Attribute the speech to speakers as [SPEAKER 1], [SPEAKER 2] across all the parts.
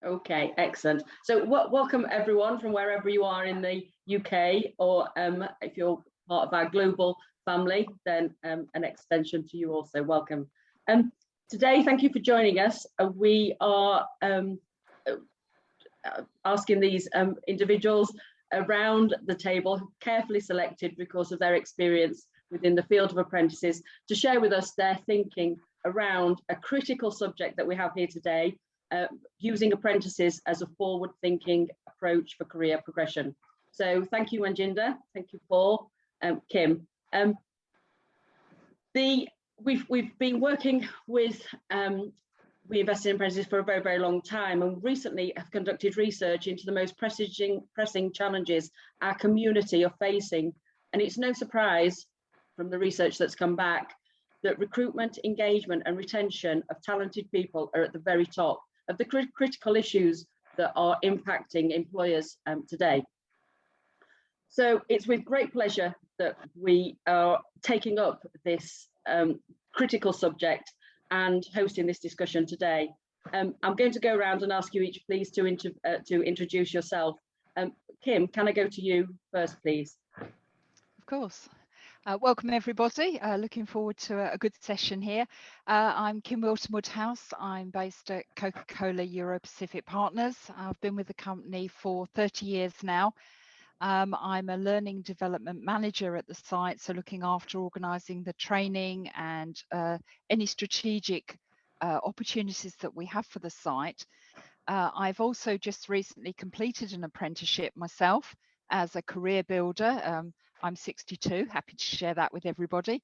[SPEAKER 1] Okay, excellent. So welcome everyone from wherever you are in the UK, or if you're part of our global family, then an extension to you also. Welcome. Today, thank you for joining us. We are asking these individuals around the table, carefully selected because of their experience within the field of apprentices, to share with us their thinking around a critical subject that we have here today, using apprentices as a forward-thinking approach for career progression. So thank you, Manjinder. Thank you, Paul. Kim. We've been working with We Invest in Apprentices for a very, very long time, and recently have conducted research into the most pressing challenges our community are facing. And it's no surprise from the research that's come back that recruitment, engagement and retention of talented people are at the very top of the critical issues that are impacting employers today. So it's with great pleasure that we are taking up this critical subject and hosting this discussion today. I'm going to go around and ask you each, please, to introduce yourself. Kim, can I go to you first, please?
[SPEAKER 2] Of course. Welcome everybody, looking forward to a good session here. I'm Kim Wilson-Woodhouse. I'm based at Coca-Cola Euro-Pacific Partners. I've been with the company for 30 years now. I'm a learning development manager at the site, so looking after organising the training and any strategic opportunities that we have for the site. I've also just recently completed an apprenticeship myself as a career builder. I'm 62, happy to share that with everybody.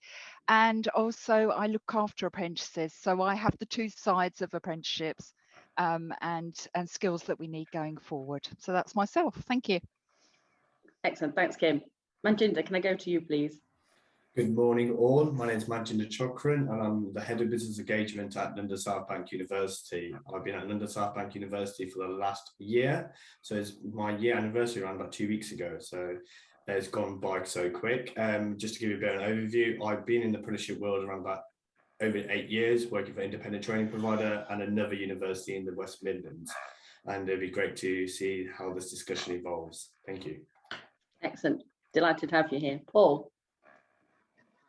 [SPEAKER 2] And also I look after apprentices. So I have the two sides of apprenticeships and skills that we need going forward. So that's myself. Thank you.
[SPEAKER 1] Excellent, thanks, Kim. Manjinder, can I go to you, please?
[SPEAKER 3] Good morning, all. My name is Manjinder Chokran, and I'm the Head of Business Engagement at London South Bank University. I've been at London South Bank University for the last year, so it's my year anniversary around about 2 weeks ago. So it's gone by so quick. Just to give you a bit of an overview, I've been in the apprenticeship world around about over 8 years, working for an independent training provider and another university in the West Midlands. And it'd be great to see how this discussion evolves. Thank you.
[SPEAKER 1] Excellent. Delighted to have you here. Paul.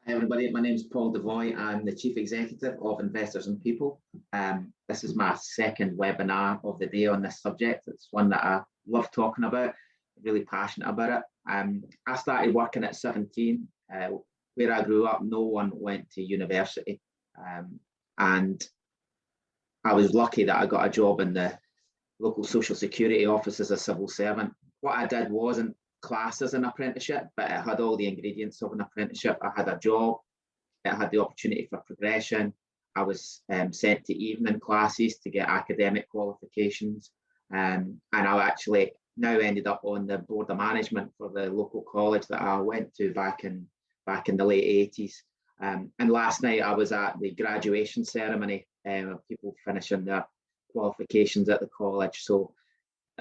[SPEAKER 4] Hi everybody, my name is Paul Devoy. I'm the Chief Executive of Investors and People. This is my second webinar of the day on this subject. It's one that I love talking about, really passionate about it. I started working at 17. Where I grew up, no one went to university. And I was lucky that I got a job in the local social security office as a civil servant. What I did wasn't classed as an apprenticeship, but it had all the ingredients of an apprenticeship. I had a job, it had the opportunity for progression. I was sent to evening classes to get academic qualifications. And I actually now ended up on the board of management for the local college that I went to back in the late 80s. And last night I was at the graduation ceremony of people finishing their qualifications at the college. So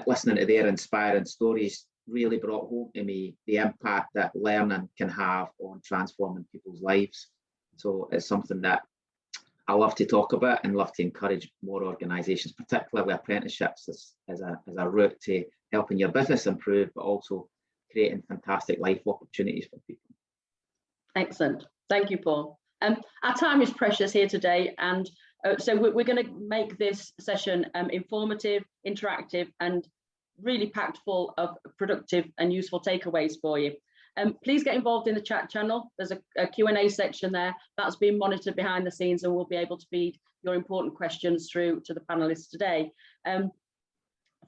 [SPEAKER 4] listening to their inspiring stories really brought home to me the impact that learning can have on transforming people's lives. So it's something that I love to talk about and love to encourage more organisations, particularly apprenticeships, as a route to helping your business improve, but also creating fantastic life opportunities for people.
[SPEAKER 1] Excellent. Thank you, Paul. Our time is precious here today, and so we're going to make this session informative, interactive, and really packed full of productive and useful takeaways for you. Please get involved in the chat channel. There's a Q&A section there that's being monitored behind the scenes, and we'll be able to feed your important questions through to the panelists today.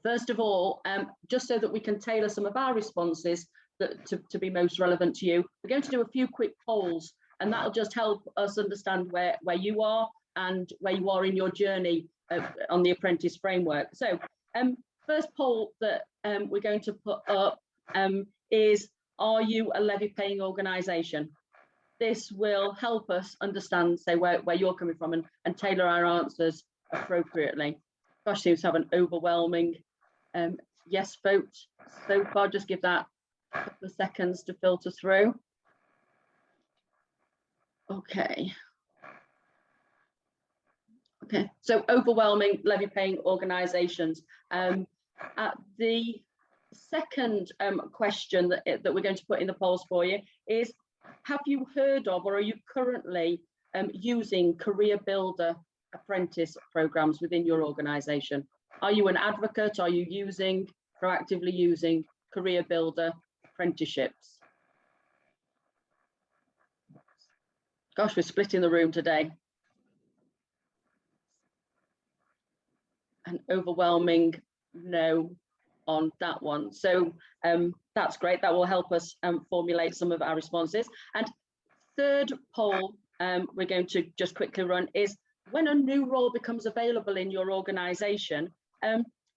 [SPEAKER 1] First of all, just so that we can tailor some of our responses to be most relevant to you, we're going to do a few quick polls, and that'll just help us understand where you are and where you are in your journey on the apprentice framework. So first poll that we're going to put up is, are you a levy paying organisation? This will help us understand, say, where you're coming from and tailor our answers appropriately. Gosh, seems to have an overwhelming yes vote so far. Just give that a couple of seconds to filter through. Okay. Okay, so overwhelming levy paying organisations. The second question that we're going to put in the polls for you is, have you heard of or are you currently using career builder apprentice programs within your organisation? Are you an advocate? Are you proactively using career builder apprenticeships? Gosh, we're splitting the room today. An overwhelming no on that one. So that's great. That will help us formulate some of our responses. And third poll we're going to just quickly run is, when a new role becomes available in your organisation,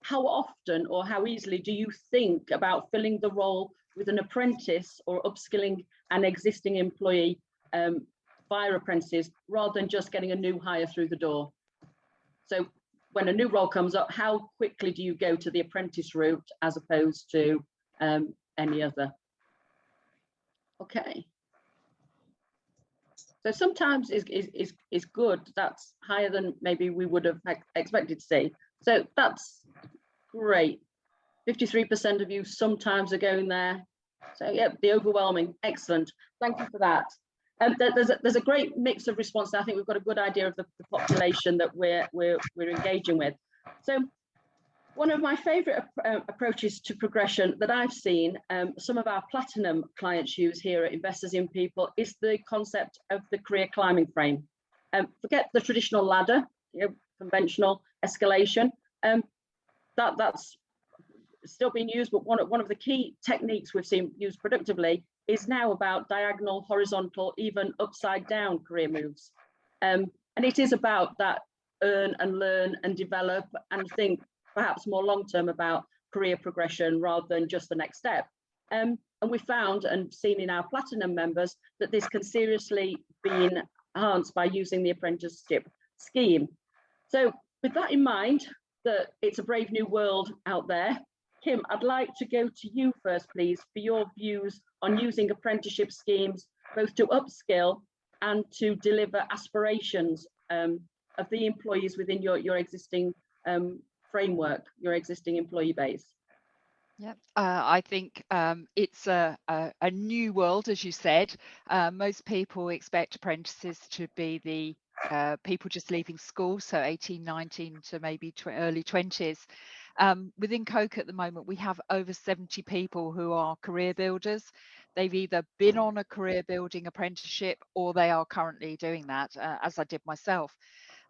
[SPEAKER 1] how often or how easily do you think about filling the role with an apprentice or upskilling an existing employee via apprentices, rather than just getting a new hire through the door? So when a new role comes up, how quickly do you go to the apprentice route as opposed to any other? Okay. So sometimes is good. That's higher than maybe we would have expected to see. So that's great. 53% of you sometimes are going there. So yeah, the overwhelming, excellent. Thank you for that. There's a great mix of response. I think we've got a good idea of the population that we're engaging with. So one of my favorite approaches to progression that I've seen some of our platinum clients use here at Investors in People is the concept of the career climbing frame. Forget the traditional ladder, conventional escalation. That's still being used, but one of the key techniques we've seen used productively is now about diagonal, horizontal, even upside down career moves. And it is about that earn and learn and develop and think perhaps more long-term about career progression rather than just the next step. And we found and seen in our platinum members that this can seriously be enhanced by using the apprenticeship scheme. So with that in mind, that it's a brave new world out there, Kim, I'd like to go to you first, please, for your views on using apprenticeship schemes, both to upskill and to deliver aspirations of the employees within your existing framework, your existing employee base.
[SPEAKER 2] Yep, I think it's a new world, as you said. Most people expect apprentices to be the people just leaving school, so 18, 19 to maybe early 20s. Within Coke at the moment, we have over 70 people who are career builders. They've either been on a career building apprenticeship or they are currently doing that, as I did myself.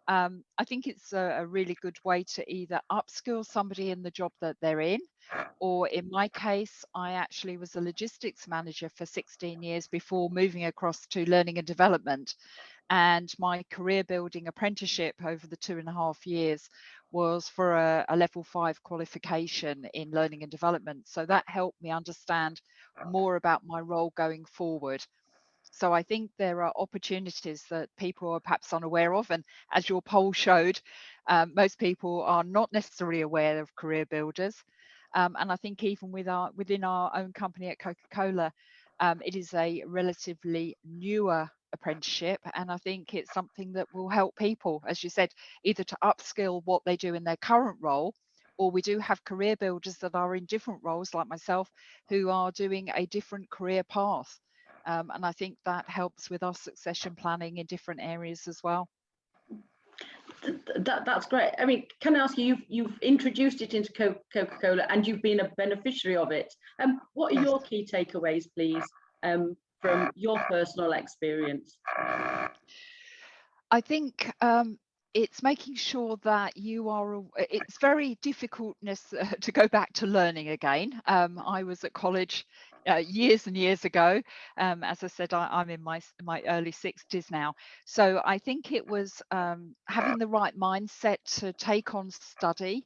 [SPEAKER 2] I think it's a really good way to either upskill somebody in the job that they're in, or in my case, I actually was a logistics manager for 16 years before moving across to learning and development. And my career building apprenticeship over the 2.5 years was for a level 5 qualification in learning and development. So that helped me understand more about my role going forward. So I think there are opportunities that people are perhaps unaware of. And as your poll showed, most people are not necessarily aware of career builders. And I think even within our own company at Coca-Cola, it is a relatively newer apprenticeship. And I think it's something that will help people, as you said, either to upskill what they do in their current role, or we do have career builders that are in different roles, like myself, who are doing a different career path. And I think that helps with our succession planning in different areas as well.
[SPEAKER 1] That's great. I mean, can I ask you, you've introduced it into Coca-Cola and you've been a beneficiary of it. What are your key takeaways, please, from your personal experience?
[SPEAKER 2] I think it's making sure that you are, it's very difficult to go back to learning again. I was at college years and years ago. As I said, I'm in my early 60s now. So I think it was having the right mindset to take on study.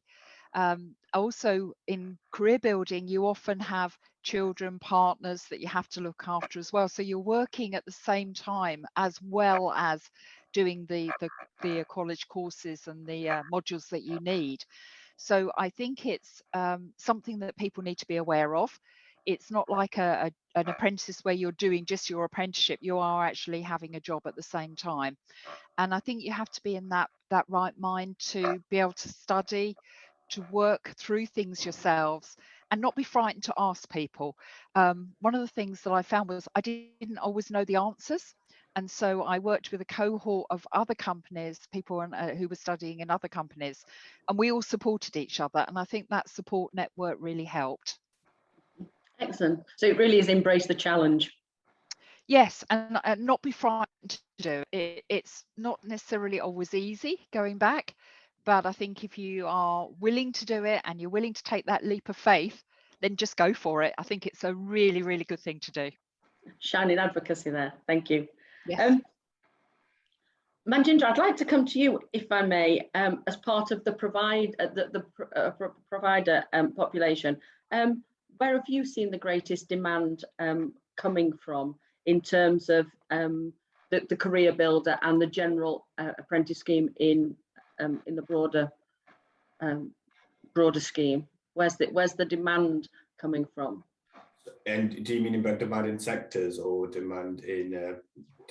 [SPEAKER 2] Also in career building, you often have children, partners that you have to look after as well. So you're working at the same time as well as doing the college courses and the modules that you need. So I think it's something that people need to be aware of. it's not like an apprentice where you're doing just your apprenticeship. You are actually having a job at the same time. And I think you have to be in that right mind to be able to study, to work through things yourselves, and not be frightened to ask people. One of the things that I found was I didn't always know the answers. And so I worked with a cohort of other companies, people who were studying in other companies, and we all supported each other. And I think that support network really helped.
[SPEAKER 1] Excellent. So it really is embrace the challenge.
[SPEAKER 2] Yes, and not be frightened to do it. It's not necessarily always easy going back, but I think if you are willing to do it and you're willing to take that leap of faith, then just go for it. I think it's a really, really good thing to do.
[SPEAKER 1] Shining advocacy there. Thank you.
[SPEAKER 2] Yes.
[SPEAKER 1] Manjinder, I'd like to come to you, if I may, as part of the provider population. Where have you seen the greatest demand coming from in terms of the career builder and the general apprentice scheme in the broader scheme? Where's the demand coming from?
[SPEAKER 3] And do you mean about demand in sectors or demand in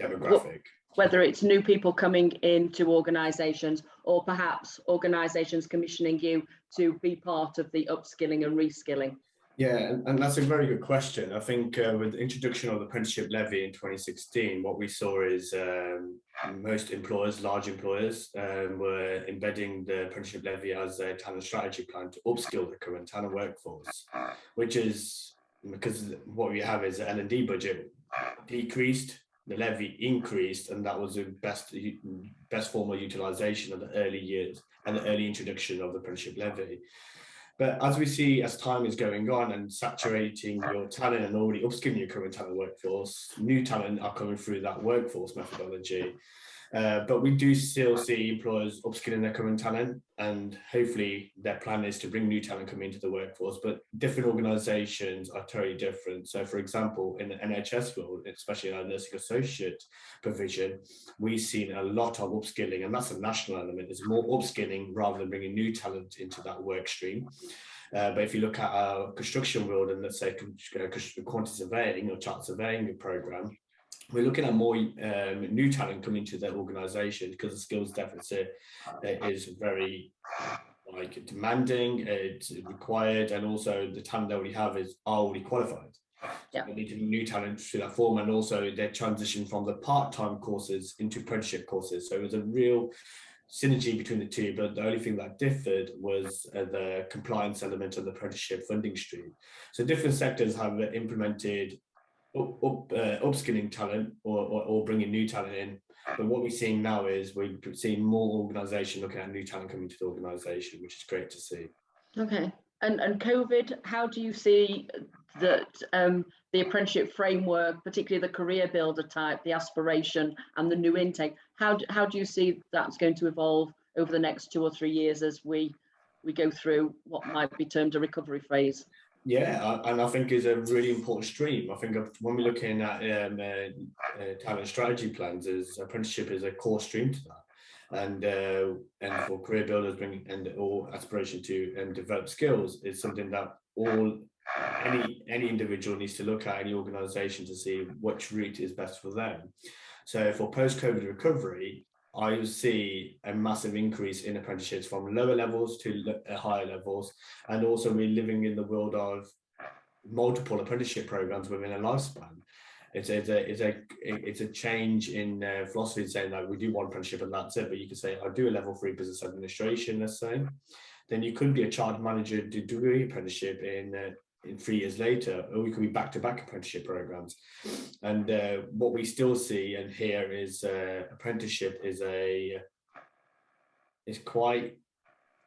[SPEAKER 3] demographic?
[SPEAKER 1] Whether it's new people coming into organisations or perhaps organisations commissioning you to be part of the upskilling and reskilling.
[SPEAKER 3] Yeah, and that's a very good question. I think with the introduction of the apprenticeship levy in 2016, what we saw is most employers, large employers, were embedding the apprenticeship levy as a talent strategy plan to upskill the current talent workforce, which is because what we have is the L&D budget decreased, the levy increased, and that was the best form of utilisation of the early years and the early introduction of the apprenticeship levy. But as we see, as time is going on and saturating your talent and already upskilling your current talent workforce, new talent are coming through that workforce methodology. But we do still see employers upskilling their current talent, and hopefully their plan is to bring new talent coming into the workforce, but different organisations are totally different. So for example, in the NHS world, especially in our nursing associate provision, we've seen a lot of upskilling, and that's a national element. There's more upskilling rather than bringing new talent into that work stream. But if you look at our construction world and let's say quantity surveying or chart surveying programme, we're looking at more new talent coming to their organisation because the skills deficit is very demanding, it's required, and also the talent that we have is already qualified. Yeah. So they need to new talent through that form, and also their transition from the part-time courses into apprenticeship courses. So it was a real synergy between the two, but the only thing that differed was the compliance element of the apprenticeship funding stream. So different sectors have implemented upskilling talent or bringing new talent in, but what we're seeing now is we're seeing more organisation looking at new talent coming to the organisation, which is great to see.
[SPEAKER 1] Okay, and COVID, how do you see that the apprenticeship framework, particularly the career builder type, the aspiration and the new intake, how do you see that's going to evolve over the next 2 or 3 years as we go through what might be termed a recovery phase?
[SPEAKER 3] Yeah, and I think is a really important stream. I think when we're looking at talent strategy plans, is apprenticeship is a core stream to that, and for career builders or aspiration to develop skills is something that any individual needs to look at, any organisation, to see which route is best for them. So for post-COVID recovery, I see a massive increase in apprenticeships from lower levels to higher levels, and also we're living in the world of multiple apprenticeship programs within a lifespan. It's a change in philosophy, saying that we do one apprenticeship and that's it. But you could say I do a level 3 business administration, let's say, then you could be a child manager degree apprenticeship in 3 years later, or we could be back-to-back apprenticeship programs. And what we still see and hear is apprenticeship is quite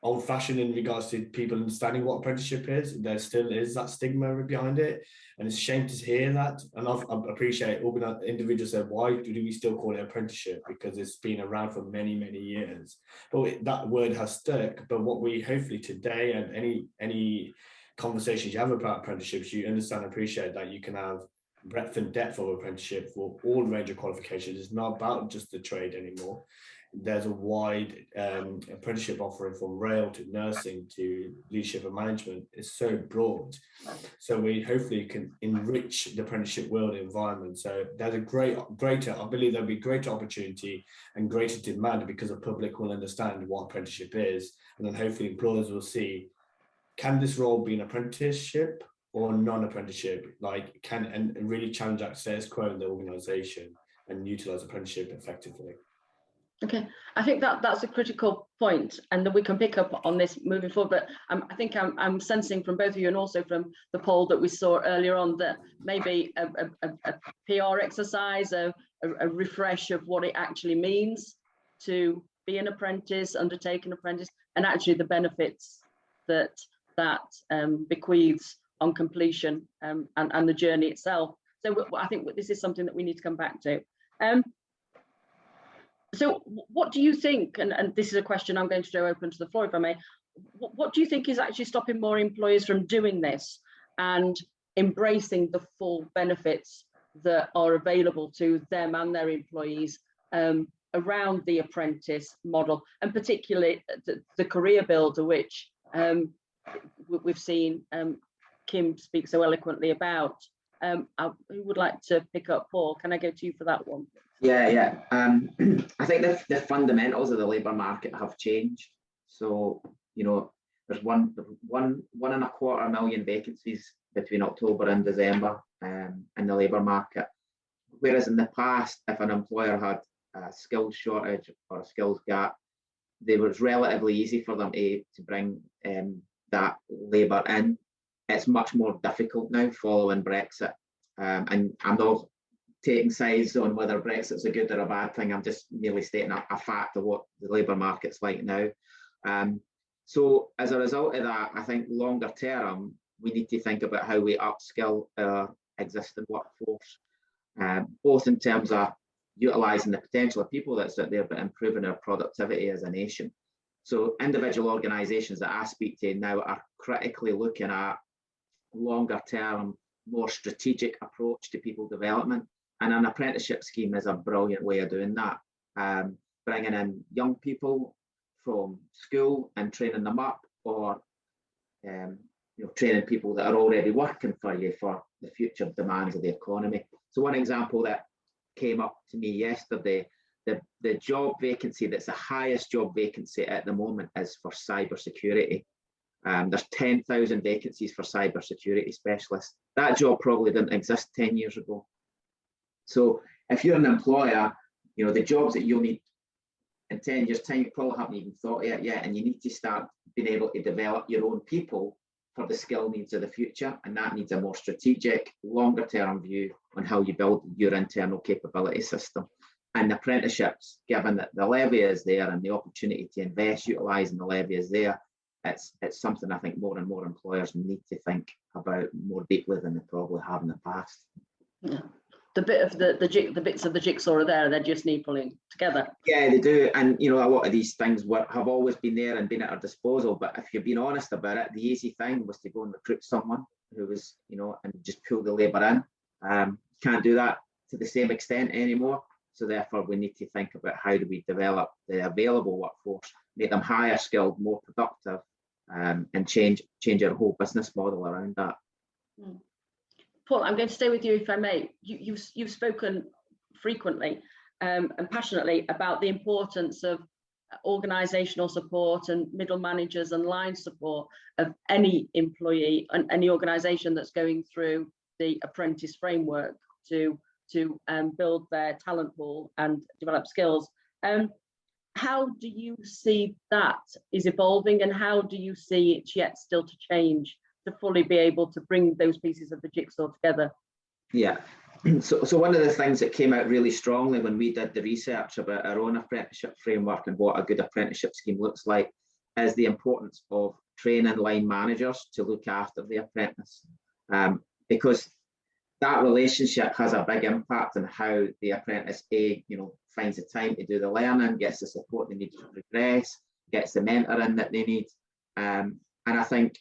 [SPEAKER 3] old-fashioned in regards to people understanding what apprenticeship is. There still is that stigma behind it, and it's a shame to hear that. And I appreciate individuals say, why do we still call it apprenticeship? Because it's been around for many years, but that word has stuck. But what we hopefully today, and any conversations you have about apprenticeships, you understand and appreciate that you can have breadth and depth of apprenticeship for all range of qualifications. It's not about just the trade anymore. there's a wide apprenticeship offering from rail to nursing to leadership and management. It's so broad. So we hopefully can enrich the apprenticeship world environment. So there's a I believe there'll be greater opportunity and greater demand because the public will understand what apprenticeship is. And then hopefully employers will see, can this role be an apprenticeship or non-apprenticeship? Like, and really challenge that status quo in the organisation and utilise apprenticeship effectively.
[SPEAKER 1] Okay, I think that's a critical point, and that we can pick up on this moving forward. But I think I'm sensing from both of you, and also from the poll that we saw earlier on, that maybe a PR exercise, a refresh of what it actually means to be an apprentice, undertake an apprentice, and actually the benefits that bequeaths on completion, and the journey itself. So I think this is something that we need to come back to. So what do you think, and this is a question I'm going to throw open to the floor if I may, what do you think is actually stopping more employers from doing this and embracing the full benefits that are available to them and their employees around the apprentice model, and particularly the career builder, which we've seen Kim speak so eloquently about? Who would like to pick up? Paul, can I go to you for that one?
[SPEAKER 4] Yeah. I think the fundamentals of the labour market have changed. So, there's 1.25 million vacancies between October and December in the labour market. Whereas in the past, if an employer had a skills shortage or a skills gap, it was relatively easy for them to bring that labour in. It's much more difficult now following Brexit. And I'm not taking sides on whether Brexit's a good or a bad thing. I'm just merely stating a fact of what the labour market's like now. So as a result of that, I think longer term, we need to think about how we upskill our existing workforce, both in terms of utilising the potential of people that's out there, but improving our productivity as a nation. So individual organisations that I speak to now are critically looking at longer term, more strategic approach to people development. And an apprenticeship scheme is a brilliant way of doing that. Bringing in young people from school and training them up, or training people that are already working for you for the future demands of the economy. So one example that came up to me yesterday, the job vacancy that's the highest job vacancy at the moment is for cybersecurity. There's 10,000 vacancies for cybersecurity specialists. That job probably didn't exist 10 years ago. So if you're an employer, the jobs that you'll need in 10 years' time, you probably haven't even thought of it yet, and you need to start being able to develop your own people for the skill needs of the future, and that needs a more strategic, longer-term view on how you build your internal capability system. And apprenticeships, given that the levy is there and the opportunity to invest utilising the levy is there, it's something I think more and more employers need to think about more deeply than they probably have in the past.
[SPEAKER 1] Yeah. The bits of the jigsaw are there, they just need pulling together.
[SPEAKER 4] Yeah, they do. And a lot of these things have always been there and been at our disposal. But if you're being honest about it, the easy thing was to go and recruit someone who was, and just pull the labour in. Can't do that to the same extent anymore. So therefore, we need to think about how do we develop the available workforce, make them higher skilled, more productive, and change our whole business model around that.
[SPEAKER 1] Paul, I'm going to stay with you if I may. You've spoken frequently and passionately about the importance of organisational support and middle managers and line support of any employee and any organisation that's going through the apprentice framework to build their talent pool and develop skills. How do you see that is evolving, and how do you see it yet still to change to fully be able to bring those pieces of the jigsaw together?
[SPEAKER 4] Yeah, so one of the things that came out really strongly when we did the research about our own apprenticeship framework and what a good apprenticeship scheme looks like is the importance of training line managers to look after the apprentice, because that relationship has a big impact on how the apprentice finds the time to do the learning, gets the support they need to progress, gets the mentoring that they need. And I think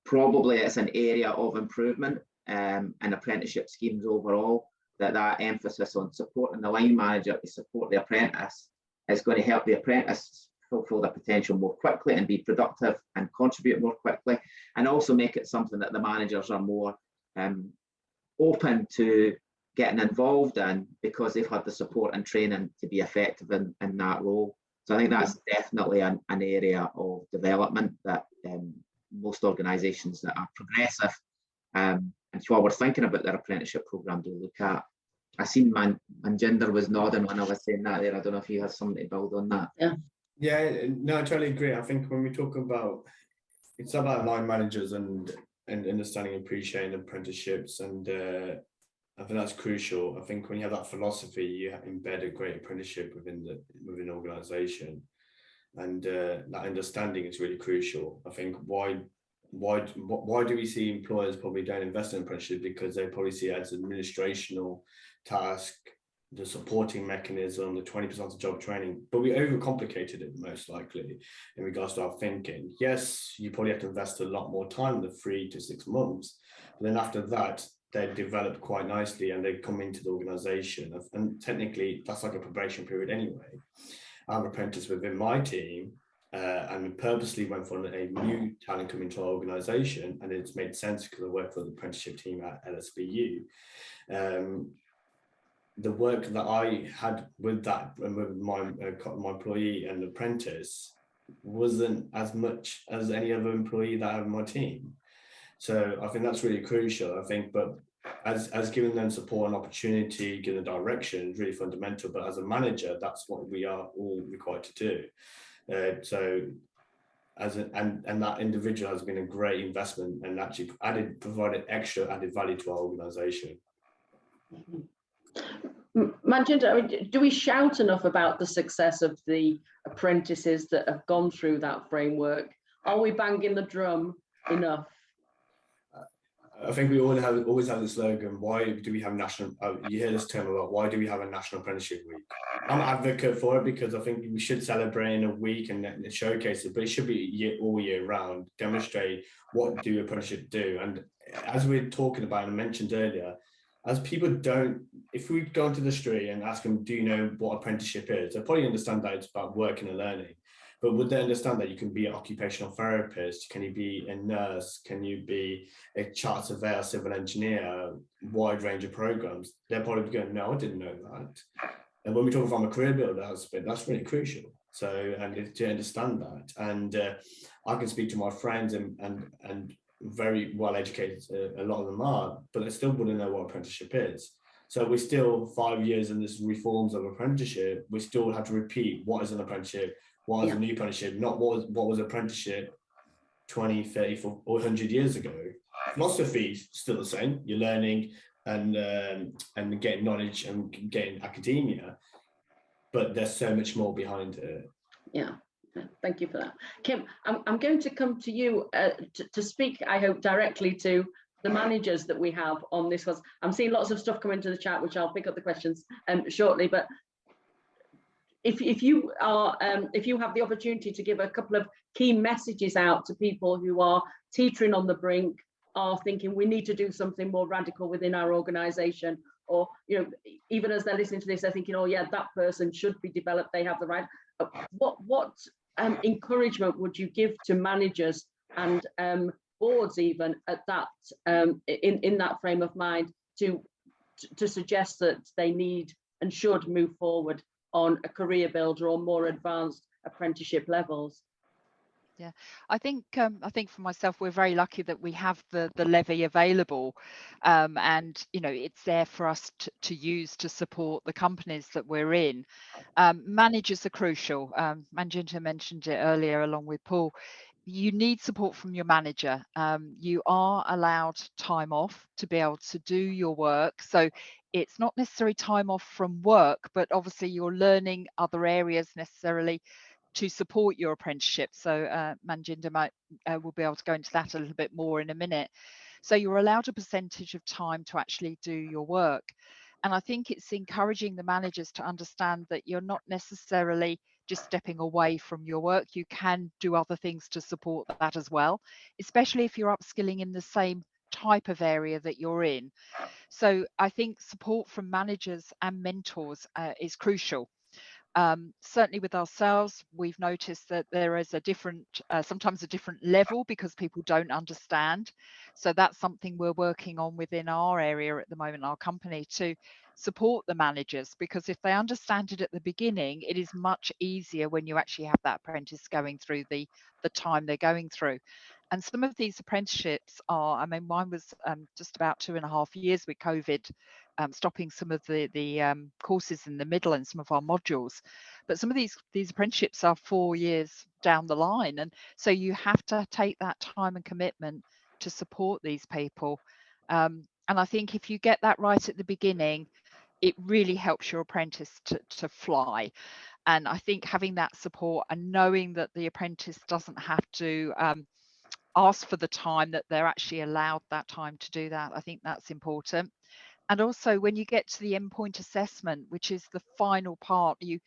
[SPEAKER 4] probably it's an area of improvement in apprenticeship schemes overall. that emphasis on supporting the line manager to support the apprentice is going to help the apprentice fulfill their potential more quickly and be productive and contribute more quickly, and also make it something that the managers are more open to getting involved in, because they've had the support and training to be effective in that role. So I think that's definitely an area of development that most organisations that are progressive and what we're thinking about their apprenticeship programme do look at. I seen Manjinder was nodding when I was saying that there. I don't know if you had something to build on that.
[SPEAKER 3] Yeah, no, I totally agree. I think when we talk about, it's about line managers and understanding and appreciating apprenticeships, and I think that's crucial. I think when you have that philosophy, you embed a great apprenticeship within an organisation, and that understanding is really crucial. I think why do we see employers probably don't invest in apprenticeship? Because they probably see it as an administrational task, the supporting mechanism, the 20% of job training, but we overcomplicated it most likely in regards to our thinking. Yes, you probably have to invest a lot more time than 3 to 6 months, but then after that, they develop quite nicely and they come into the organisation. And technically, that's like a probation period anyway. I have an apprentice within my team, and we purposely went for a new talent coming into our organisation, and it's made sense because I work for the apprenticeship team at LSBU. The work that I had with that and with my employee and apprentice wasn't as much as any other employee that I have in my team. So I think that's really crucial. I think, but as giving them support and opportunity, giving direction is really fundamental. But as a manager, that's what we are all required to do. And that individual has been a great investment and actually provided extra added value to our organisation.
[SPEAKER 1] Manjinder, I mean, do we shout enough about the success of the apprentices that have gone through that framework? Are we banging the drum enough?
[SPEAKER 3] I think we always have the slogan, why do we have national, you hear this term a lot, why do we have a national apprenticeship week? I'm an advocate for it because I think we should celebrate in a week and showcase it, but it should be all year round, demonstrate what do apprenticeship do. And as we're talking about and I mentioned earlier, as people don't, if we go into the street and ask them, do you know what apprenticeship is? They probably understand that it's about working and learning. But would they understand that you can be an occupational therapist? Can you be a nurse? Can you be a chartered surveyor, civil engineer, a wide range of programs? They're probably going, no, I didn't know that. And when we talk from a career builder aspect, that's really crucial. So, and to understand that. And I can speak to my friends and very well educated, a lot of them are, but they still wouldn't know what apprenticeship is. So we're still 5 years in this reforms of apprenticeship. We still have to repeat what is an apprenticeship, what is a new apprenticeship, not what was apprenticeship 20, 30, 40, or 100 years ago. Philosophy is still the same. You're learning and getting knowledge and getting academia, but there's so much more behind it.
[SPEAKER 1] Yeah. Thank you for that. Kim, I'm going to come to you to speak, I hope, directly to the managers that we have on this. I'm seeing lots of stuff come into the chat, which I'll pick up the questions shortly. But if you have the opportunity to give a couple of key messages out to people who are teetering on the brink, are thinking we need to do something more radical within our organisation, or even as they're listening to this, they're thinking, oh yeah, that person should be developed, they have the right. What encouragement would you give to managers and boards even at that in that frame of mind to suggest that they need and should move forward on a career builder or more advanced apprenticeship levels?
[SPEAKER 2] Yeah, I think for myself, we're very lucky that we have the levy available, and it's there for us to use to support the companies that we're in. Managers are crucial. Manjinder mentioned it earlier along with Paul. You need support from your manager. You are allowed time off to be able to do your work. So it's not necessarily time off from work, but obviously you're learning other areas necessarily to support your apprenticeship. So Manjinder will be able to go into that a little bit more in a minute. So you're allowed a percentage of time to actually do your work. And I think it's encouraging the managers to understand that you're not necessarily just stepping away from your work. You can do other things to support that as well, especially if you're upskilling in the same type of area that you're in. So I think support from managers and mentors is crucial. Certainly with ourselves, we've noticed that there is a different, sometimes a different level because people don't understand. So that's something we're working on within our area at the moment, our company, to support the managers, because if they understand it at the beginning, it is much easier when you actually have that apprentice going through the time they're going through. And some of these apprenticeships are, I mean, mine was just about 2.5 years with COVID, stopping some of the courses in the middle and some of our modules. But some of these apprenticeships are 4 years down the line. And so you have to take that time and commitment to support these people. And I think if you get that right at the beginning, it really helps your apprentice to fly. And I think having that support and knowing that the apprentice doesn't have to ask for the time, that they're actually allowed that time to do that, I think that's important. And also when you get to the endpoint assessment, which is the final part, you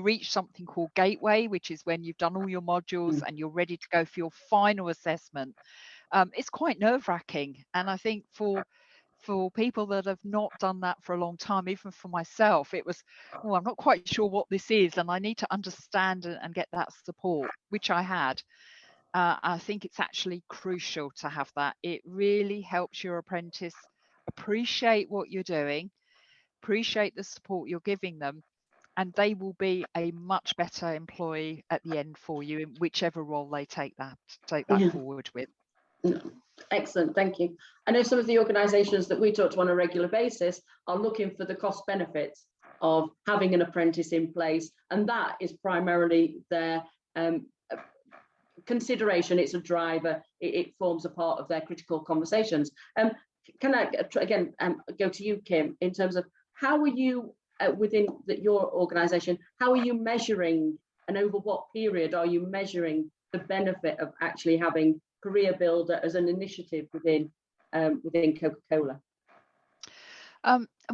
[SPEAKER 2] reach something called gateway, which is when you've done all your modules and you're ready to go for your final assessment. It's quite nerve-wracking. And I think for people that have not done that for a long time, even for myself, it was, oh, I'm not quite sure what this is, and I need to understand and get that support, which I had. I think it's actually crucial to have that. It really helps your apprentice appreciate what you're doing, appreciate the support you're giving them, and they will be a much better employee at the end for you in whichever role they take that
[SPEAKER 1] Yeah.
[SPEAKER 2] forward with.
[SPEAKER 1] Excellent, thank you. I know some of the organisations that we talk to on a regular basis are looking for the cost benefits of having an apprentice in place, and that is primarily their consideration. It's a driver, it forms a part of their critical conversations. Can I again go to you, Kim, in terms of how are you within your organisation, how are you measuring, and over what period are you measuring the benefit of actually having Career Builder as an initiative within Coca-Cola?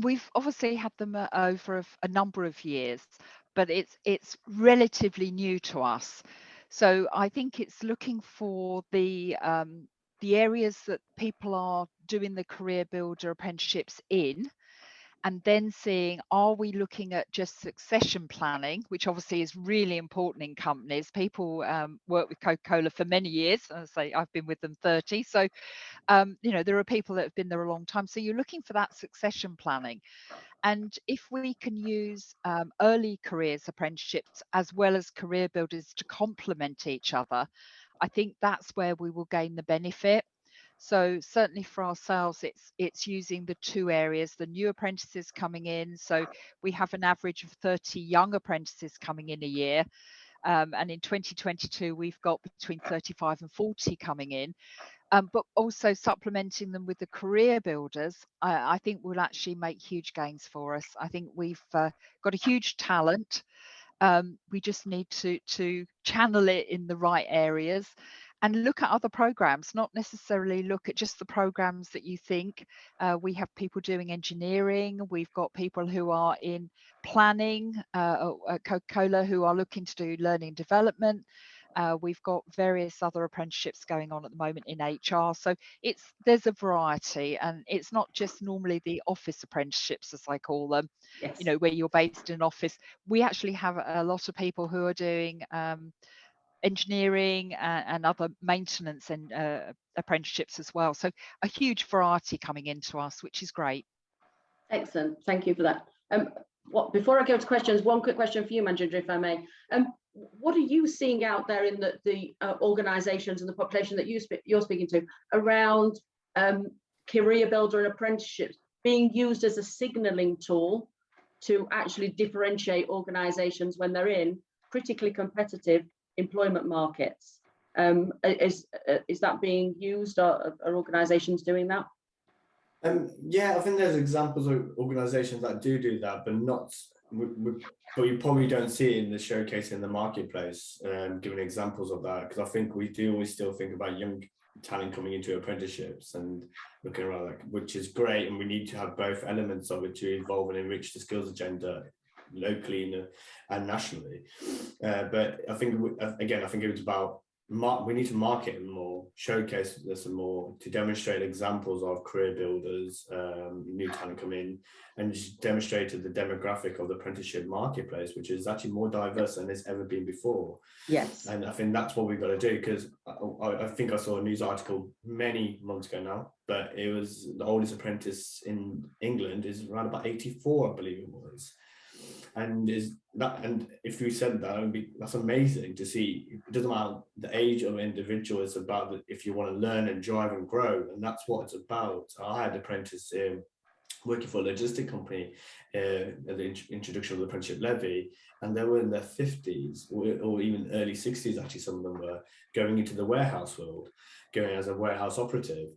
[SPEAKER 2] We've obviously had them over a number of years, but it's relatively new to us. So I think it's looking for the areas that people are doing the Career Builder apprenticeships in, and then seeing, are we looking at just succession planning, which obviously is really important in companies. People work with Coca-Cola for many years. I say I've been with them 30. So, you know, there are people that have been there a long time. So you're looking for that succession planning. And if we can use early careers apprenticeships as well as career builders to complement each other, I think that's where we will gain the benefit. So certainly for ourselves, it's using the two areas, the new apprentices coming in. So we have an average of 30 young apprentices coming in a year. And in 2022, we've got between 35 and 40 coming in. But also supplementing them with the career builders, I think will actually make huge gains for us. I think we've got a huge talent. We just need to channel it in the right areas and look at other programs, not necessarily look at just the programs that you think. We have people doing engineering. We've got people who are in planning at Coca-Cola who are looking to do learning and development. We've got various other apprenticeships going on at the moment in HR. So there's a variety, and it's not just normally the office apprenticeships, as I call them,
[SPEAKER 1] Yes.
[SPEAKER 2] you know, where you're based in an office. We actually have a lot of people who are doing engineering and other maintenance and apprenticeships as well. So a huge variety coming into us, which is great.
[SPEAKER 1] Excellent, thank you for that. Before I go to questions, one quick question for you, Manjindra, if I may. What are you seeing out there in the organisations and the population that you're speaking to around Career Builder and apprenticeships being used as a signalling tool to actually differentiate organisations when they're in critically competitive employment markets? Is that being used? Are organisations doing that?
[SPEAKER 3] Yeah, I think there's examples of organisations that do that, but not. But you probably don't see it in the showcase in the marketplace, giving examples of that, because I think we do always still think about young talent coming into apprenticeships and looking around, like, which is great, and we need to have both elements of it to evolve and enrich the skills agenda locally and nationally. But I think again, I think it was about we need to market them more, showcase this more, to demonstrate examples of career builders, new talent come in, and just demonstrated the demographic of the apprenticeship marketplace, which is actually more diverse than it's ever been before.
[SPEAKER 1] Yes.
[SPEAKER 3] And I think that's what we've got to do, because I think I saw a news article many months ago now, but it was the oldest apprentice in England is around about 84, I believe it was. And if we said that, that's amazing to see. It doesn't matter the age of an individual, it's about if you want to learn and drive and grow, and that's what it's about. I had an apprentice working for a logistic company at the introduction of the apprenticeship levy, and they were in their 50s or even early 60s, actually some of them were, going into the warehouse world, going as a warehouse operative.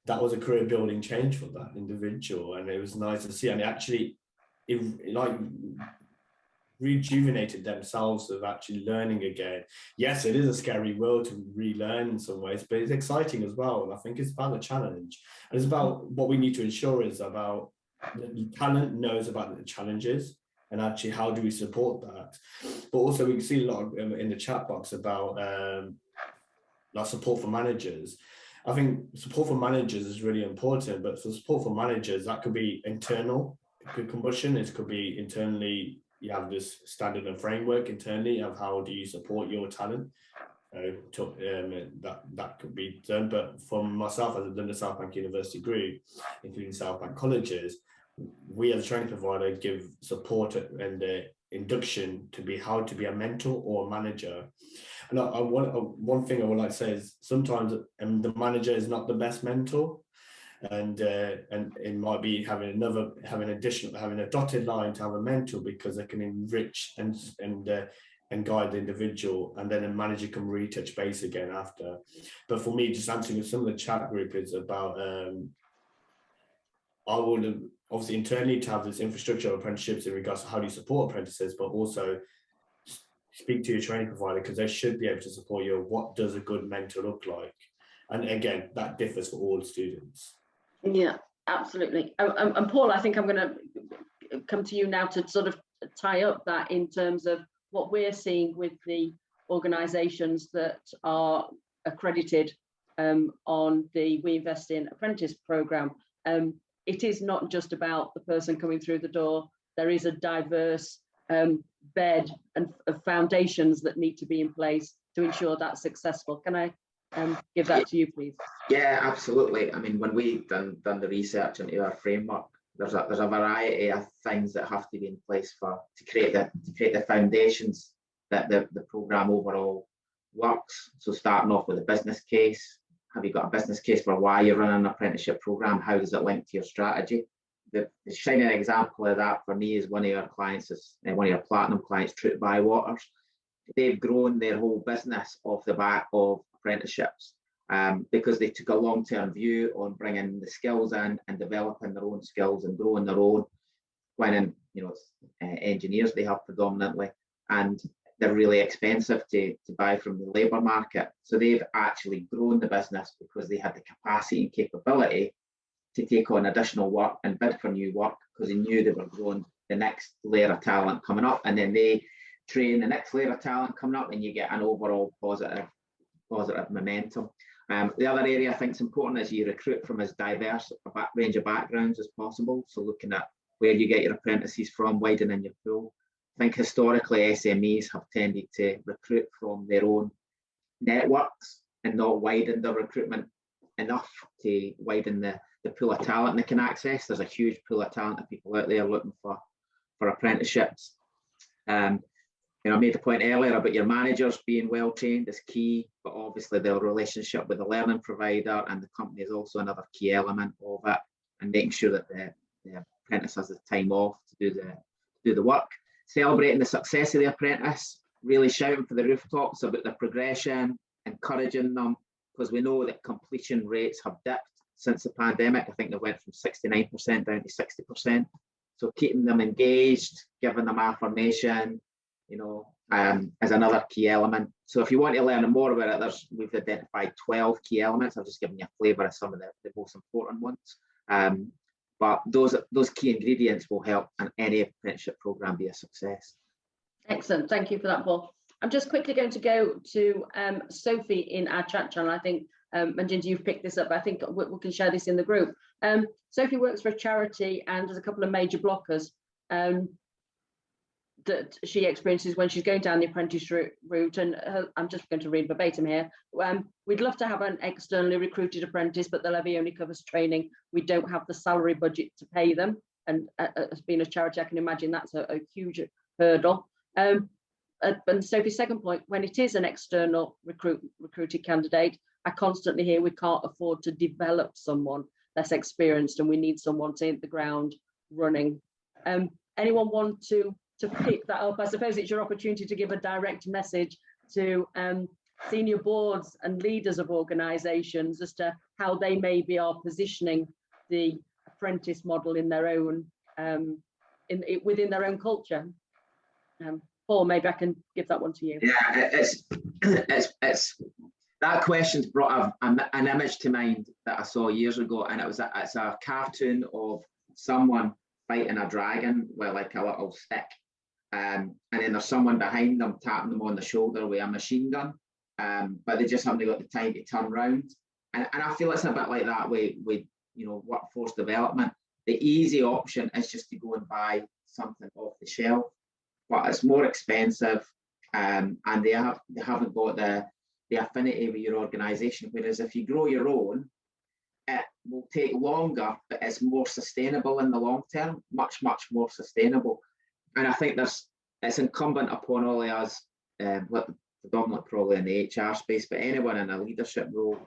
[SPEAKER 3] That was a career building change for that individual, and it was nice to see. And it like rejuvenated themselves of actually learning again. Yes, it is a scary world to relearn in some ways, but it's exciting as well. And I think it's about the challenge. And it's about what we need to ensure is about the talent knows about the challenges, and actually how do we support that. But also we can see a lot in the chat box about like support for managers. I think support for managers is really important, but for support for managers, that could be internal combustion, it could be internally. You have this standard and framework internally of how do you support your talent. That could be done. But for myself, as a London South Bank University group, including South Bank colleges, we as a training provider give support and induction to be how to be a mentor or a manager. And one thing I would like to say is sometimes the manager is not the best mentor. And it might be having a dotted line to have a mentor, because they can enrich and guide the individual, and then a manager can retouch base again after. But for me, just answering some of the chat group is about I would obviously internally to have this infrastructure of apprenticeships in regards to how do you support apprentices, but also speak to your training provider, because they should be able to support you. What does a good mentor look like? And again, that differs for all students.
[SPEAKER 1] Yeah, absolutely. And Paul, I think I'm going to come to you now to sort of tie up that in terms of what we're seeing with the organisations that are accredited on the We Invest in Apprentice programme. It is not just about the person coming through the door. There is a diverse bed and of foundations that need to be in place to ensure that's successful. Can I give that to you, please?
[SPEAKER 4] Yeah, absolutely. I mean, when we've done the research into our framework, there's a variety of things that have to be in place to create the foundations that the programme overall works. So starting off with a business case. Have you got a business case for why you're running an apprenticeship programme? How does it link to your strategy? The shining example of that for me is one of our clients, one of our platinum clients, True Bywaters. They've grown their whole business off the back of apprenticeships because they took a long-term view on bringing the skills in and developing their own skills and growing their own. When engineers they have predominantly, and they're really expensive to buy from the labour market. So they've actually grown the business because they had the capacity and capability to take on additional work and bid for new work, because they knew they were growing the next layer of talent coming up, and then they train the next layer of talent coming up, and you get an overall positive momentum. The other area I think is important is you recruit from as diverse a range of backgrounds as possible. So looking at where you get your apprentices from, widening your pool. I think historically SMEs have tended to recruit from their own networks and not widen their recruitment enough to widen the pool of talent they can access. There's a huge pool of talent of people out there looking for apprenticeships. I made the point earlier about your managers being well trained is key, but obviously their relationship with the learning provider and the company is also another key element of it, and making sure that the apprentice has the time off to do the work. Celebrating the success of the apprentice, really shouting for the rooftops about the progression, encouraging them, because we know that completion rates have dipped since the pandemic. I think they went from 69% down to 60%. So keeping them engaged, giving them affirmation, as another key element. So if you want to learn more about it, we've identified 12 key elements. I've just given you a flavour of some of the most important ones. But those key ingredients will help any apprenticeship programme be a success.
[SPEAKER 1] Excellent, thank you for that, Paul. I'm just quickly going to go to Sophie in our chat channel. I think, Manjinda, you've picked this up. I think we can share this in the group. Sophie works for a charity and there's a couple of major blockers that she experiences when she's going down the apprentice route. And I'm just going to read verbatim here. We'd love to have an externally recruited apprentice, but the levy only covers training. We don't have the salary budget to pay them. And as being a charity, I can imagine that's a huge hurdle. And Sophie's second point, when it is an external recruited candidate, I constantly hear we can't afford to develop someone less experienced and we need someone to hit the ground running. Anyone want to pick that up? I suppose it's your opportunity to give a direct message to senior boards and leaders of organisations as to how they maybe are positioning the apprentice model in their own within their own culture. Paul, maybe I can give that one to you.
[SPEAKER 4] Yeah, it's that question's brought an image to mind that I saw years ago, and it's a cartoon of someone fighting a dragon with like a little stick, and then there's someone behind them tapping them on the shoulder with a machine gun, but they just haven't got the time to turn around. And I feel it's a bit like that with workforce development. The easy option is just to go and buy something off the shelf, but it's more expensive, and they haven't got the affinity with your organisation. Whereas if you grow your own, it will take longer, but it's more sustainable in the long term, much more sustainable. And I think it's incumbent upon all of us, predominantly probably in the HR space, but anyone in a leadership role,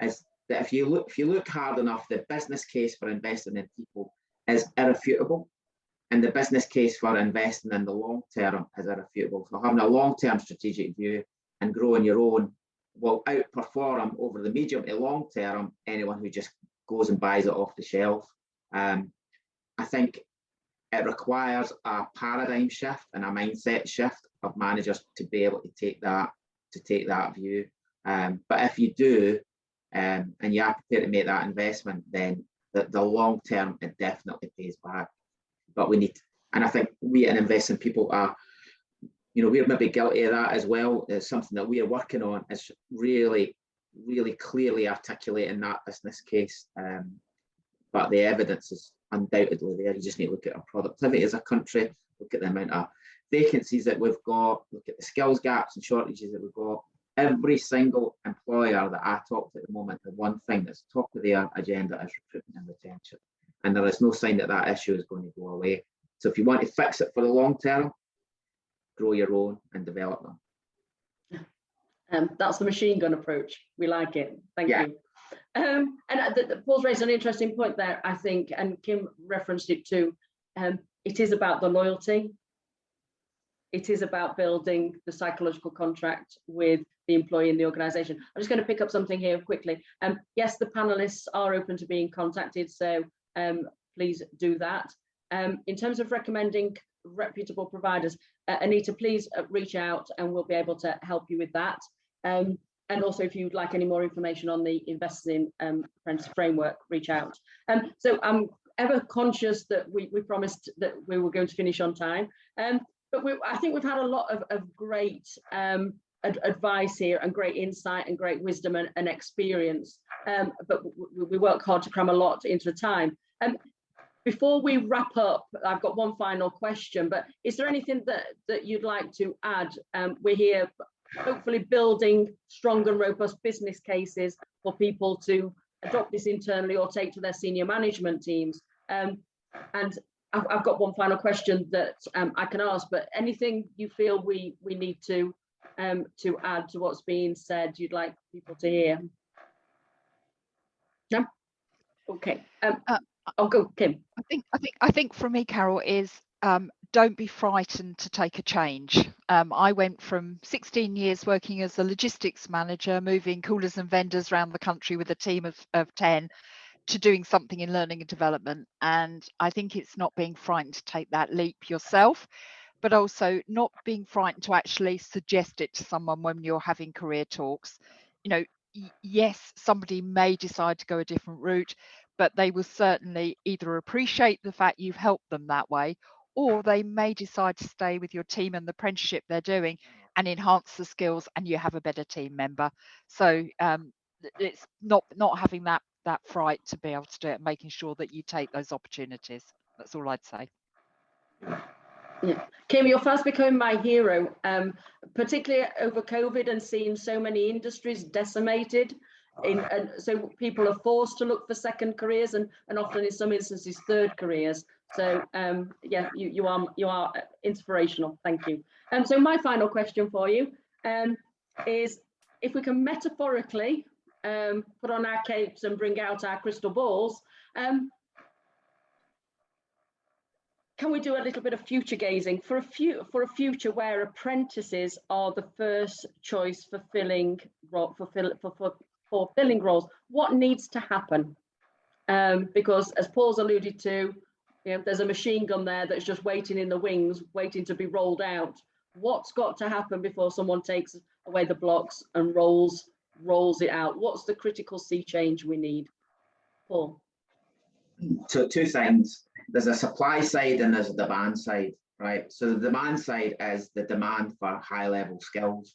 [SPEAKER 4] is that if you look hard enough, the business case for investing in people is irrefutable, and the business case for investing in the long term is irrefutable. So having a long-term strategic view and growing your own will outperform over the medium to long term anyone who just goes and buys it off the shelf. I think it requires a paradigm shift and a mindset shift of managers to be able to take that view. But if you do, and you are prepared to make that investment, then the long term it definitely pays back. But we need, and I think we in Invest in People are, we're maybe guilty of that as well. It's something that we are working on, is really clearly articulating that business case. But the evidence is undoubtedly there. You just need to look at our productivity as a country, look at the amount of vacancies that we've got, look at the skills gaps and shortages that we've got. Every single employer that I talk to at the moment, the one thing that's top of their agenda is recruitment and retention. And there is no sign that that issue is going to go away. So if you want to fix it for the long term, grow your own and develop them.
[SPEAKER 1] That's the machine gun approach. We like it. Thank you. And Paul's raised an interesting point there, I think, and Kim referenced it too. It is about the loyalty. It is about building the psychological contract with the employee in the organisation. I'm just going to pick up something here quickly. Yes, the panelists are open to being contacted, so please do that. In terms of recommending reputable providers, Anita, please reach out and we'll be able to help you with that. And also, if you'd like any more information on the Investing Apprentice Framework, reach out. So I'm ever conscious that we promised that we were going to finish on time. But I think we've had a lot of great advice here and great insight and great wisdom and experience. But we work hard to cram a lot into the time. Before we wrap up, I've got one final question, but is there anything that you'd like to add? We're here hopefully building strong and robust business cases for people to adopt this internally or take to their senior management teams. And I've got one final question that I can ask, but anything you feel we need to add to what's being said you'd like people to hear? No? Okay. I'll go, Kim.
[SPEAKER 2] I think for me, Carol, is don't be frightened to take a change. I went from 16 years working as a logistics manager, moving coolers and vendors around the country with a team of 10, to doing something in learning and development. And I think it's not being frightened to take that leap yourself, but also not being frightened to actually suggest it to someone when you're having career talks. Yes, somebody may decide to go a different route, but they will certainly either appreciate the fact you've helped them that way, or they may decide to stay with your team and the apprenticeship they're doing and enhance the skills, and you have a better team member. So it's not having that fright to be able to do it, making sure that you take those opportunities. That's all I'd say.
[SPEAKER 1] Yeah. Kim, you're fast becoming my hero, particularly over COVID and seeing so many industries decimated. And so people are forced to look for second careers and often in some instances third careers. So yeah, you are inspirational. Thank you. So my final question for you is, if we can metaphorically put on our capes and bring out our crystal balls, can we do a little bit of future gazing for a future where apprentices are the first choice for filling roles? What needs to happen? Because as Paul's alluded to, there's a machine gun there that's just waiting in the wings, waiting to be rolled out. What's got to happen before someone takes away the blocks and rolls it out? What's the critical sea change we need? Paul?
[SPEAKER 4] So two things. There's a supply side and there's a demand side, right? So the demand side is the demand for high level skills.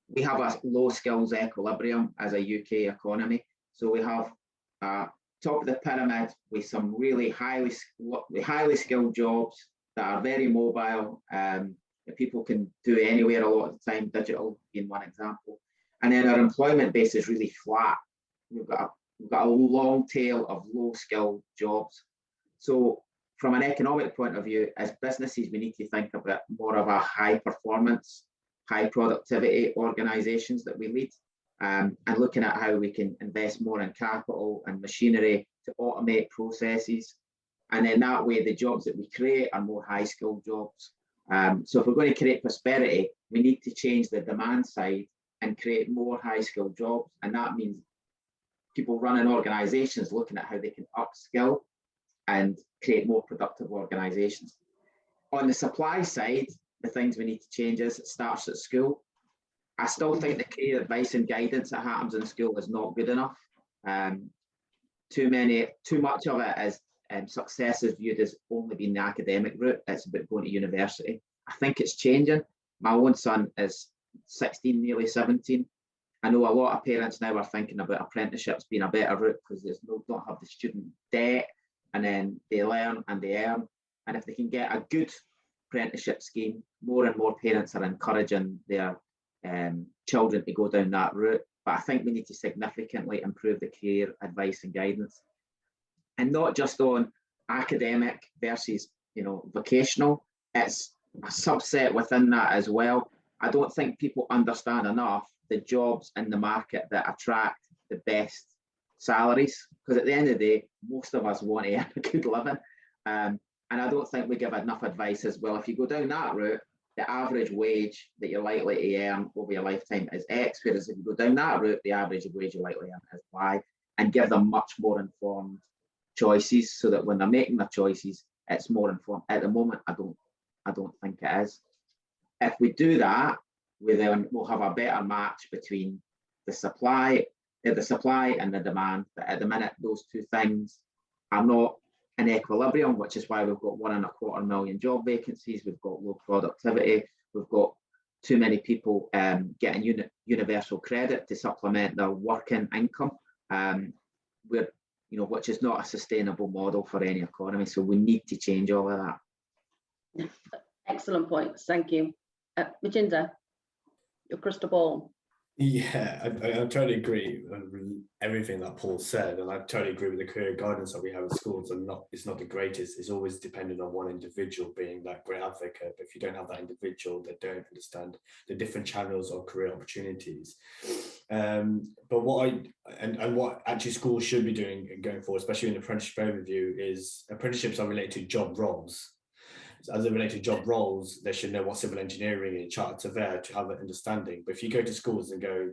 [SPEAKER 4] We have a low skills equilibrium as a UK economy. So we have top of the pyramid with some really highly skilled jobs that are very mobile, that people can do anywhere a lot of the time, digital being one example. And then our employment base is really flat. We've got a long tail of low skilled jobs. So from an economic point of view, as businesses, we need to think about more of our high performance, high productivity organizations that we lead, and looking at how we can invest more in capital and machinery to automate processes. And then that way, the jobs that we create are more high skilled jobs. So if we're going to create prosperity, we need to change the demand side and create more high skilled jobs. And that means people running organizations looking at how they can upskill and create more productive organizations. On the supply side, the things we need to change is it starts at school. I still think the career advice and guidance that happens in school is not good enough. Too much of it is success is viewed as only being the academic route. It's about going to university. I think it's changing. My own son is 16, nearly 17. I know a lot of parents now are thinking about apprenticeships being a better route because they don't have the student debt, and then they learn and they earn. And if they can get a good apprenticeship scheme, more and more parents are encouraging their children to go down that route. But I think we need to significantly improve the career advice and guidance, and not just on academic versus vocational. It's a subset within that as well. I don't think people understand enough the jobs in the market that attract the best salaries, because at the end of the day, most of us want to earn a good living, and I don't think we give enough advice as well. If you go down that route, the average wage that you're likely to earn over your lifetime is X, whereas if you go down that route, the average wage you're likely to earn is Y, and give them much more informed choices so that when they're making their choices, it's more informed. At the moment, I don't think it is. If we do that, we'll have a better match between the supply and the demand. But at the minute, those two things are not in equilibrium, which is why we've got 1.25 million job vacancies. We've got low productivity. We've got too many people getting universal credit to supplement their working income, which is not a sustainable model for any economy. So we need to change all of that.
[SPEAKER 1] Excellent points. Thank you. Majinda, your crystal ball.
[SPEAKER 3] Yeah, I totally agree with everything that Paul said, and I totally agree with the career guidance that we have in schools. And it's not the greatest. It's always dependent on one individual being that great advocate. But if you don't have that individual, they don't understand the different channels of career opportunities. But what actually schools should be doing going forward, especially in the apprenticeship overview, is apprenticeships are related to job roles. As they relate to job roles, they should know what civil engineering and chartered surveyor to have an understanding. But if you go to schools and go,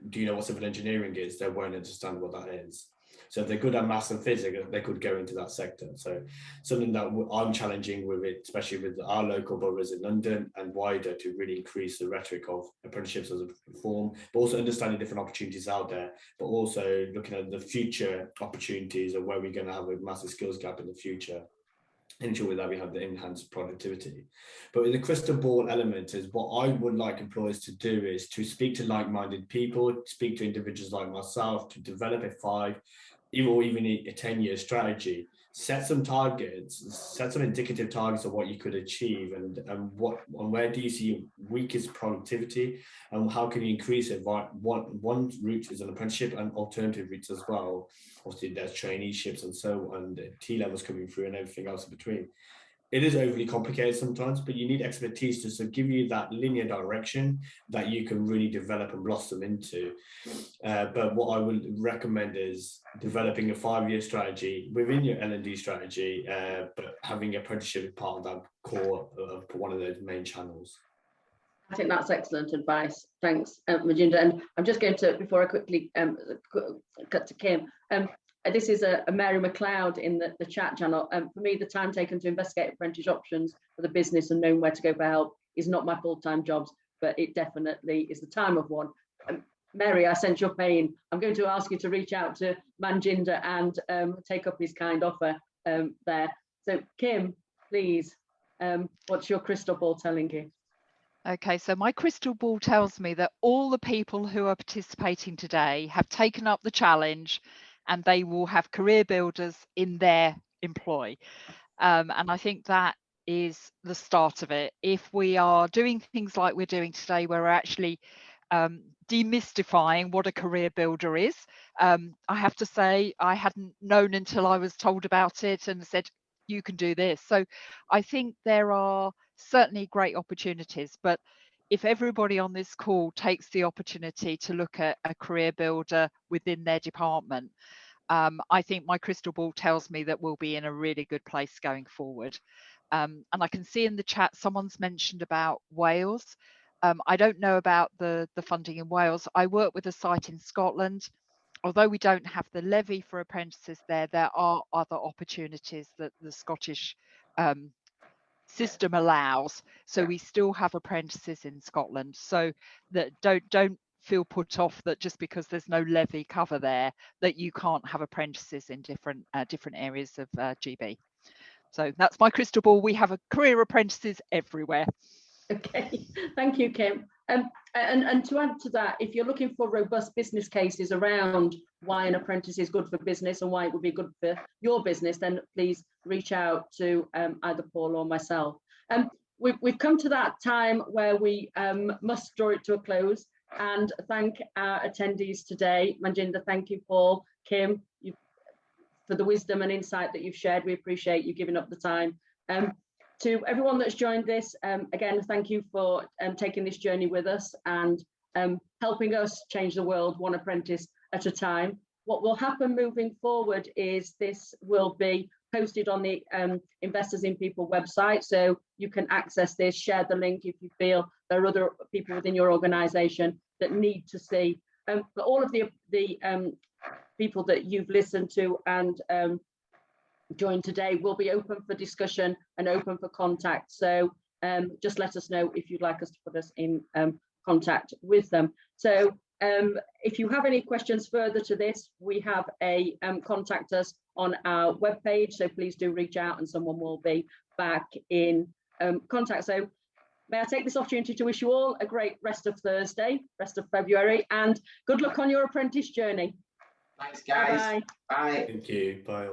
[SPEAKER 3] do you know what civil engineering is? They won't understand what that is. So if they're good at maths and physics, they could go into that sector. So something that I'm challenging with it, especially with our local boroughs in London and wider, to really increase the rhetoric of apprenticeships as a form, but also understanding different opportunities out there, but also looking at the future opportunities of where we're going to have a massive skills gap in the future. ensure that we have the enhanced productivity. But the crystal ball element is what I would like employers to do is to speak to like-minded people, speak to individuals like myself, to develop a 5 or even a 10-year strategy, set some targets, set some indicative targets of what you could achieve, and where do you see weakest productivity, and how can you increase it. One route is an apprenticeship, and alternative routes as well. Obviously there's traineeships and so on, and T-levels coming through and everything else in between. It is overly complicated sometimes, but you need expertise to sort of give you that linear direction that you can really develop and blossom into. But what I would recommend is developing a 5-year strategy within your L&D strategy, but having apprenticeship as part of that core of one of those main channels.
[SPEAKER 1] I think that's excellent advice. Thanks, Majinda. And I'm just going to, before I quickly cut to Kim, this is a Mary McLeod in the chat channel. For me, the time taken to investigate apprentice options for the business and knowing where to go for help is not my full-time jobs, but it definitely is the time of one. Mary, I sense your pain. I'm going to ask you to reach out to Manjinder and take up his kind offer there. So Kim, please, what's your crystal ball telling you?
[SPEAKER 2] Okay, so my crystal ball tells me that all the people who are participating today have taken up the challenge, and they will have career builders in their employ. And I think that is the start of it. If we are doing things like we're doing today, where we're actually demystifying what a career builder is. I have to say, I hadn't known until I was told about it and said, you can do this. So I think there are certainly great opportunities, but if everybody on this call takes the opportunity to look at a career builder within their department, I think my crystal ball tells me that we'll be in a really good place going forward. And I can see in the chat, someone's mentioned about Wales. I don't know about the funding in Wales. I work with a site in Scotland. Although we don't have the levy for apprentices there, there are other opportunities that the Scottish system allows. So we still have apprentices in Scotland. So that don't feel put off that just because there's no levy cover there, that you can't have apprentices in different areas of GB. So that's my crystal ball. We have career apprentices everywhere.
[SPEAKER 1] Okay, thank you, Kim. And to add to that, if you're looking for robust business cases around why an apprentice is good for business and why it would be good for your business, then please reach out to either Paul or myself. We've come to that time where we must draw it to a close and thank our attendees today. Manjinder, thank you, Paul, Kim, for the wisdom and insight that you've shared. We appreciate you giving up the time. To everyone that's joined this, again, thank you for taking this journey with us and helping us change the world one apprentice at a time. What will happen moving forward is this will be posted on the Investors in People website, so you can access this, share the link if you feel there are other people within your organisation that need to see. But all of the people that you've listened to and joined today will be open for discussion and open for contact. So just let us know if you'd like us to put us in contact with them. So if you have any questions further to this, we have a contact us on our webpage. So please do reach out and someone will be back in contact. So may I take this opportunity to wish you all a great rest of Thursday, rest of February, and good luck on your apprentice journey.
[SPEAKER 4] Thanks, guys.
[SPEAKER 1] Bye-bye.
[SPEAKER 4] Bye.
[SPEAKER 3] Thank you. Bye.